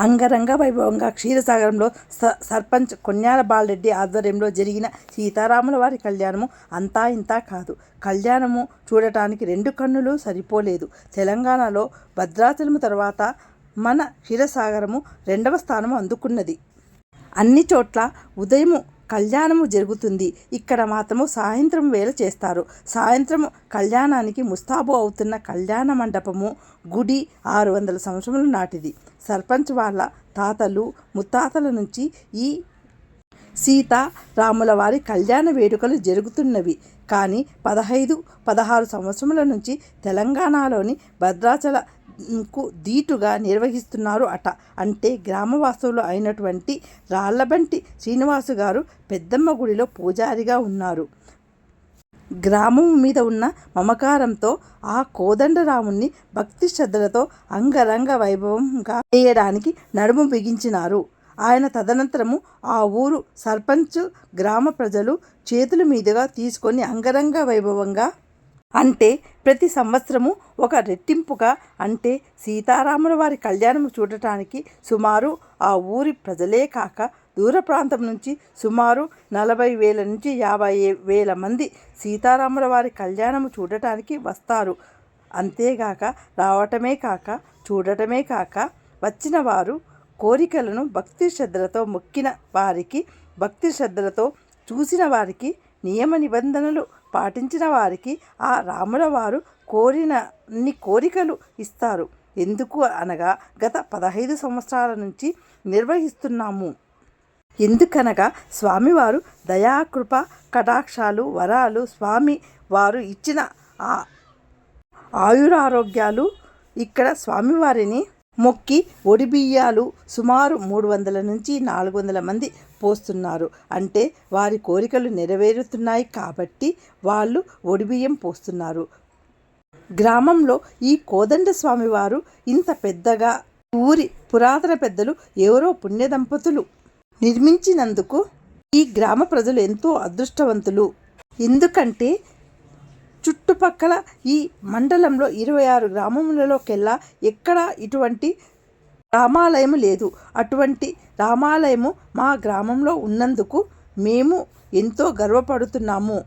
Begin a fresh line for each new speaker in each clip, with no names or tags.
అంగరంగ వైభవంగా క్షీరసాగరంలో సర్పంచ్ కొన్యాల బాలరెడ్డి ఆధ్వర్యంలో జరిగిన సీతారాముల వారి కళ్యాణము అంతా ఇంతా కాదు. కళ్యాణము చూడటానికి 2 కన్నులు సరిపోలేదు. తెలంగాణలో భద్రాచలము తర్వాత మన క్షీరసాగరము 2వ స్థానము అందుకున్నది. అన్ని చోట్ల ఉదయము కళ్యాణము జరుగుతుంది. ఇక్కడ మాత్రము సాయంత్రం వేళ చేస్తారు. సాయంత్రము కళ్యాణానికి ముస్తాబు అవుతున్న కళ్యాణ మండపము గుడి 600 సంవత్సరముల నాటిది. సర్పంచ్ వాళ్ళ తాతలు ముత్తాతల నుంచి ఈ సీతారాముల వారి కళ్యాణ వేడుకలు జరుగుతున్నవి. కానీ 15-16 సంవత్సరముల నుంచి తెలంగాణలోని భద్రాచలంకు దీటుగా నిర్వహిస్తున్నారు అట. అంటే గ్రామవాసులు అయినటువంటి రాళ్లబంటి శ్రీనివాసు గారు పెద్దమ్మ గుడిలో పూజారిగా ఉన్నారు. గ్రామం మీద ఉన్న మమకారంతో ఆ కోదండరాముణ్ణి భక్తి శ్రద్ధలతో అంగరంగ వైభవంగా చేయడానికి నడుము బిగించినారు. ఆయన తదనంతరము ఆ ఊరు సర్పంచ్ గ్రామ ప్రజలు చేతుల మీదుగా తీసుకొని అంగరంగ వైభవంగా అంటే ప్రతి సంవత్సరము ఒక రెట్టింపుగా అంటే సీతారాముల వారి కళ్యాణం చూడటానికి సుమారు ఆ ఊరి ప్రజలే కాక దూర ప్రాంతం నుంచి సుమారు 40,000 నుంచి 50,000 మంది సీతారాముల వారి కళ్యాణము చూడటానికి వస్తారు. అంతేగాక రావటమే కాక చూడటమే కాక వచ్చిన వారు కోరికలను భక్తి శ్రద్ధలతో మొక్కిన వారికి, భక్తి శ్రద్ధలతో చూసిన వారికి, నియమ నిబంధనలు పాటించిన వారికి ఆ రాముల వారు కోరినన్ని కోరికలు ఇస్తారు. ఎందుకు అనగా గత 15 సంవత్సరాల నుంచి నిర్వహిస్తున్నాము. ఎందుకనగా స్వామివారు దయాకృప కటాక్షాలు వరాలు స్వామి వారు ఇచ్చిన ఆయురారోగ్యాలు ఇక్కడ స్వామివారిని మొక్కి ఒడిబియ్యాలు సుమారు 300 నుంచి 400 మంది పోస్తున్నారు. అంటే వారి కోరికలు నెరవేరుతున్నాయి కాబట్టి వాళ్ళు ఒడిబియ్యం పోస్తున్నారు. గ్రామంలో ఈ కోదండ స్వామివారు ఇంత పెద్దగా ఊరి పురాతన పెద్దలు ఎవరో పుణ్య దంపతులు నిర్మించినందుకు ఈ గ్రామ ప్రజలు ఎంతో అదృష్టవంతులు. ఎందుకంటే చుట్టుపక్కల ఈ మండలంలో 26 గ్రామములలోకెల్లా ఎక్కడా ఇటువంటి రామాలయము లేదు. అటువంటి రామాలయము మా గ్రామంలో ఉన్నందుకు మేము ఎంతో గర్వపడుతున్నాము.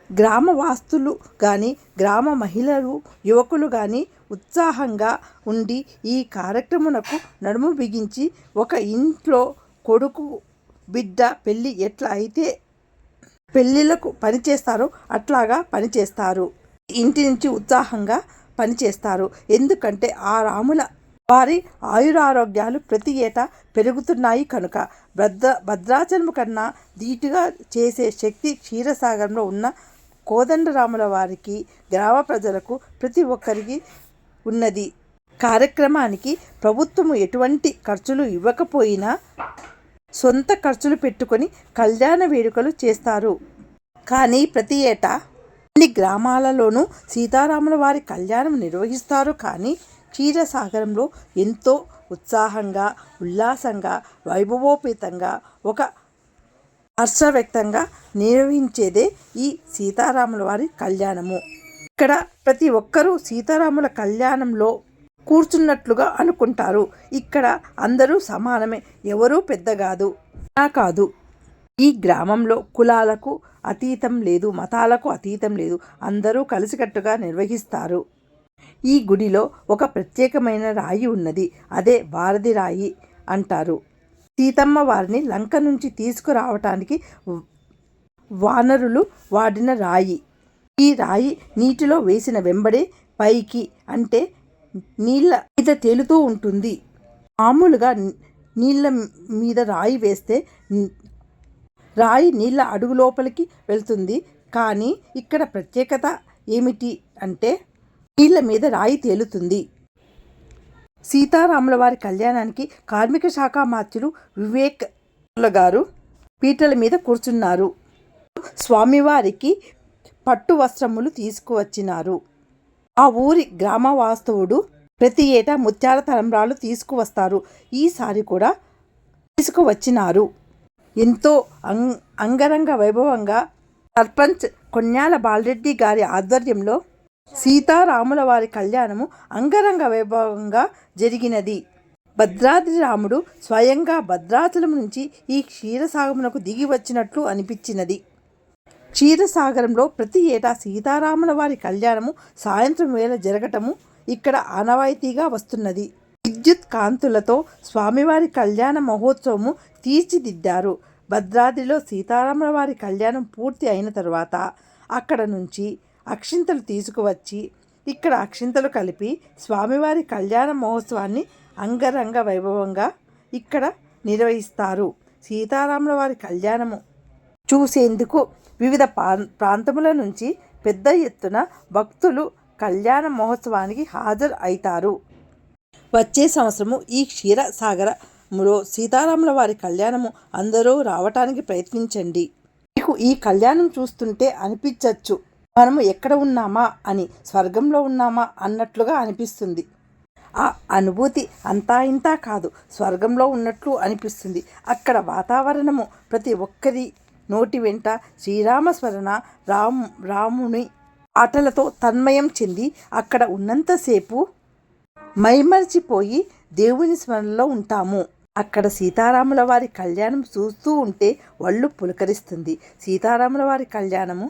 గ్రామ వాస్తులు కానీ గ్రామ మహిళలు యువకులు కానీ ఉత్సాహంగా ఉండి ఈ కార్యక్రమమునకు నడుము బిగించి ఒక ఇంట్లో కొడుకు బిడ్డ పెళ్ళి ఎట్లా అయితే పెళ్ళిళ్ళకు పనిచేస్తారో అట్లాగా పనిచేస్తారు. ఇంటి నుంచి ఉత్సాహంగా పనిచేస్తారు. ఎందుకంటే ఆ రాముల వారి ఆయురారోగ్యాలు ప్రతి ఏటా పెరుగుతున్నాయి కనుక. భద్రాచలం కన్నా ధీటుగా చేసే శక్తి క్షీరసాగరంలో ఉన్న కోదండరాముల వారికి గ్రామ ప్రజలకు ప్రతి ఒక్కరికి ఉన్నది. కార్యక్రమానికి ప్రభుత్వము ఎటువంటి ఖర్చులు ఇవ్వకపోయినా సొంత ఖర్చులు పెట్టుకొని కళ్యాణ వేడుకలు చేస్తారు. కానీ ప్రతి ఏటా అన్ని గ్రామాలలోనూ సీతారాముల వారి కళ్యాణం నిర్వహిస్తారు. కానీ క్షీరసాగరంలో ఎంతో ఉత్సాహంగా ఉల్లాసంగా వైభవోపేతంగా ఒక హర్షవ్యక్తంగా నిర్వహించేదే ఈ సీతారాముల వారి కళ్యాణము. ఇక్కడ ప్రతి ఒక్కరూ సీతారాముల కళ్యాణంలో కూర్చున్నట్లుగా అనుకుంటారు. ఇక్కడ అందరూ సమానమే, ఎవరూ పెద్ద కాదు. ఈ గ్రామంలో కులాలకు అతీతం లేదు, మతాలకు అతీతం లేదు. అందరూ కలిసికట్టుగా నిర్వహిస్తారు. ఈ గుడిలో ఒక ప్రత్యేకమైన రాయి ఉన్నది. అదే వారధి రాయి అంటారు. సీతమ్మ వారిని లంక నుంచి తీసుకురావటానికి వానరులు వాడిన రాయి. ఈ రాయి నీటిలో వేసిన వెంబడే పైకి అంటే నీళ్ళ మీద తేలుతూ ఉంటుంది. మామూలుగా నీళ్ళ మీద రాయి వేస్తే రాయి నీళ్ళ అడుగు లోపలికి వెళ్తుంది. కానీ ఇక్కడ ప్రత్యేకత ఏమిటి అంటే నీళ్ళ మీద రాయి తేలుతుంది. సీతారాముల వారి కళ్యాణానికి కార్మిక శాఖ మంత్రులు వివేక్ గారు పీటల మీద కూర్చున్నారు. స్వామివారికి పట్టు వస్త్రములు తీసుకువచ్చినారు. ఆ ఊరి గ్రామ వాస్తవుడు ప్రతి ఏటా ముత్యాల తలంబ్రాలు తీసుకువస్తారు. ఈసారి కూడా తీసుకువచ్చినారు. ఎంతో అంగరంగ వైభవంగా సర్పంచ్ కొన్యాల బాలరెడ్డి గారి ఆధ్వర్యంలో సీతారాముల వారి కళ్యాణము అంగరంగ వైభవంగా జరిగినది. భద్రాద్రి రాముడు స్వయంగా భద్రాచలం నుంచి ఈ క్షీరసాగమునకు దిగి వచ్చినట్లు అనిపించినది. క్షీరసాగరంలో ప్రతి ఏటా సీతారాముల వారి కళ్యాణము సాయంత్రం వేళ జరగటము ఇక్కడ ఆనవాయితీగా వస్తున్నది. విద్యుత్ కాంతులతో స్వామివారి కళ్యాణ మహోత్సవము తీర్చిదిద్దారు. భద్రాద్రిలో సీతారాముల వారి కళ్యాణం పూర్తి అయిన తర్వాత అక్కడ నుంచి అక్షింతలు తీసుకువచ్చి ఇక్కడ అక్షింతలు కలిపి స్వామివారి కళ్యాణ మహోత్సవాన్ని అంగరంగ వైభవంగా ఇక్కడ నిర్వహిస్తారు. సీతారాముల వారి కళ్యాణము చూసేందుకు వివిధ ప్రాంతముల నుంచి పెద్ద ఎత్తున భక్తులు కళ్యాణ మహోత్సవానికి హాజరు అవుతారు. వచ్చే సంవత్సరము ఈ క్షీరసాగరములో సీతారాముల వారి కళ్యాణము అందరూ రావటానికి ప్రయత్నించండి. మీకు ఈ కళ్యాణం చూస్తుంటే అనిపించవచ్చు మనము ఎక్కడ ఉన్నామా అని, స్వర్గంలో ఉన్నామా అన్నట్లుగా అనిపిస్తుంది. ఆ అనుభూతి అంతా ఇంతా కాదు, స్వర్గంలో ఉన్నట్లు అనిపిస్తుంది. అక్కడ వాతావరణము ప్రతి ఒక్కరి నోటి వెంట శ్రీరామస్మరణ, రాముని ఆటలతో తన్మయం చెంది అక్కడ ఉన్నంతసేపు మైమరిచిపోయి దేవుని స్మరణలో ఉంటాము. అక్కడ సీతారాముల వారి కళ్యాణం చూస్తూ ఉంటే ఒళ్ళు పులకరిస్తుంది. సీతారాముల వారి కళ్యాణము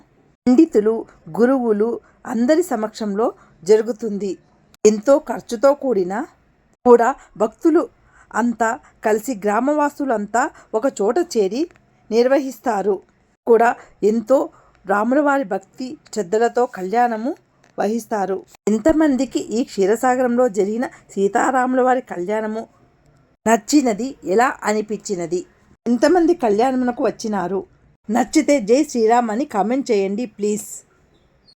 పండితులు, గురువులు అందరి సమక్షంలో జరుగుతుంది. ఎంతో ఖర్చుతో కూడిన కూడా భక్తులు అంతా కలిసి గ్రామవాసులంతా ఒక చోట చేరి నిర్వహిస్తారు. కూడా ఎంతో రాములవారి భక్తి శ్రద్ధలతో కళ్యాణము వహిస్తారు. ఎంతమందికి ఈ క్షీరసాగరంలో జరిగిన సీతారాముల వారి కళ్యాణము నచ్చినది, ఎలా అనిపించినది, ఎంతమంది కళ్యాణమునకు వచ్చినారు? నచ్చితే జై శ్రీరామ్ అని కామెంట్ చేయండి ప్లీజ్.